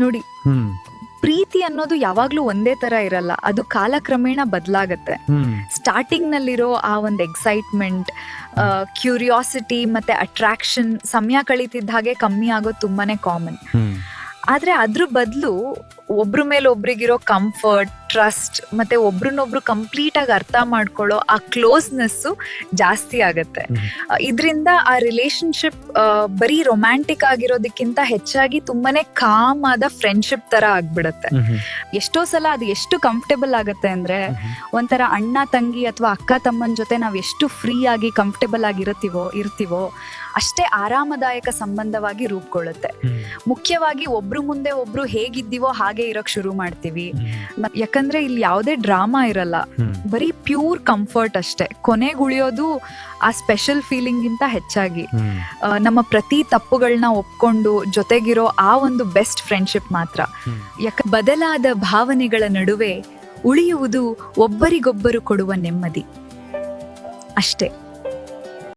ನೋಡಿ, ಪ್ರೀತಿ ಅನ್ನೋದು ಯಾವಾಗ್ಲೂ ಒಂದೇ ತರ ಇರಲ್ಲ, ಅದು ಕಾಲಕ್ರಮೇಣ ಬದಲಾಗತ್ತೆ. ಸ್ಟಾರ್ಟಿಂಗ್ ನಲ್ಲಿರೋ ಆ ಒಂದು ಎಕ್ಸೈಟ್ಮೆಂಟ್, ಕ್ಯೂರಿಯಾಸಿಟಿ ಮತ್ತೆ ಅಟ್ರಾಕ್ಷನ್ ಸಮಯ ಕಳೀತಿದ್ದ ಹಾಗೆ ಕಮ್ಮಿ ಆಗೋದು ತುಂಬಾನೇ ಕಾಮನ್. ಆದ್ರೆ ಅದ್ರ ಬದಲು ಒಬ್ರ ಮೇಲೆ ಒಬ್ರಿಗಿರೋ ಕಂಫರ್ಟ್, ಟ್ರಸ್ಟ್ ಮತ್ತೆ ಒಬ್ರನ್ನೊಬ್ರು ಕಂಪ್ಲೀಟ್ ಆಗಿ ಅರ್ಥ ಮಾಡ್ಕೊಳ್ಳೋ ಆ ಕ್ಲೋಸ್ನೆಸ್ ಜಾಸ್ತಿ ಆಗತ್ತೆ. ಇದರಿಂದ ಆ ರಿಲೇಶನ್ಶಿಪ್ ಬರೀ ರೊಮ್ಯಾಂಟಿಕ್ ಆಗಿರೋದಕ್ಕಿಂತ ಹೆಚ್ಚಾಗಿ ತುಂಬಾನೇ ಕಾಮ್ ಆದ ಫ್ರೆಂಡ್ಶಿಪ್ ತರ ಆಗ್ಬಿಡತ್ತೆ. ಎಷ್ಟೋ ಸಲ ಅದು ಎಷ್ಟು ಕಂಫರ್ಟೇಬಲ್ ಆಗತ್ತೆ ಅಂದ್ರೆ, ಒಂಥರ ಅಣ್ಣ ತಂಗಿ ಅಥವಾ ಅಕ್ಕ ತಮ್ಮನ ಜೊತೆ ನಾವ್ ಎಷ್ಟು ಫ್ರೀ ಆಗಿ ಕಂಫರ್ಟೇಬಲ್ ಆಗಿ ಇರ್ತೀವೋ ಅಷ್ಟೇ ಆರಾಮದಾಯಕ ಸಂಬಂಧವಾಗಿ ರೂಪುಗೊಳ್ಳುತ್ತೆ. ಮುಖ್ಯವಾಗಿ ಒಬ್ರು ಮುಂದೆ ಒಬ್ರು ಹೇಗಿದ್ದೀವೋ ಹಾಗೆ ಇರೋಕ್ ಶುರು ಮಾಡ್ತೀವಿ. ಯಾಕಂದ್ರೆ ಇಲ್ಲಿ ಯಾವುದೇ ಡ್ರಾಮಾ ಇರಲ್ಲ, ಬರೀ ಪ್ಯೂರ್ ಕಂಫರ್ಟ್ ಅಷ್ಟೇ. ಕೊನೆಗುಳಿಯೋದು ಆ ಸ್ಪೆಷಲ್ ಫೀಲಿಂಗ್ ಗಿಂತ ಹೆಚ್ಚಾಗಿ ನಮ್ಮ ಪ್ರತಿ ತಪ್ಪುಗಳನ್ನ ಒಪ್ಕೊಂಡು ಜೊತೆಗಿರೋ ಆ ಒಂದು ಬೆಸ್ಟ್ ಫ್ರೆಂಡ್ಶಿಪ್ ಮಾತ್ರ. ಬದಲಾದ ಭಾವನೆಗಳ ನಡುವೆ ಉಳಿಯುವುದು ಒಬ್ಬರಿಗೊಬ್ಬರು ಕೊಡುವ ನೆಮ್ಮದಿ ಅಷ್ಟೇ.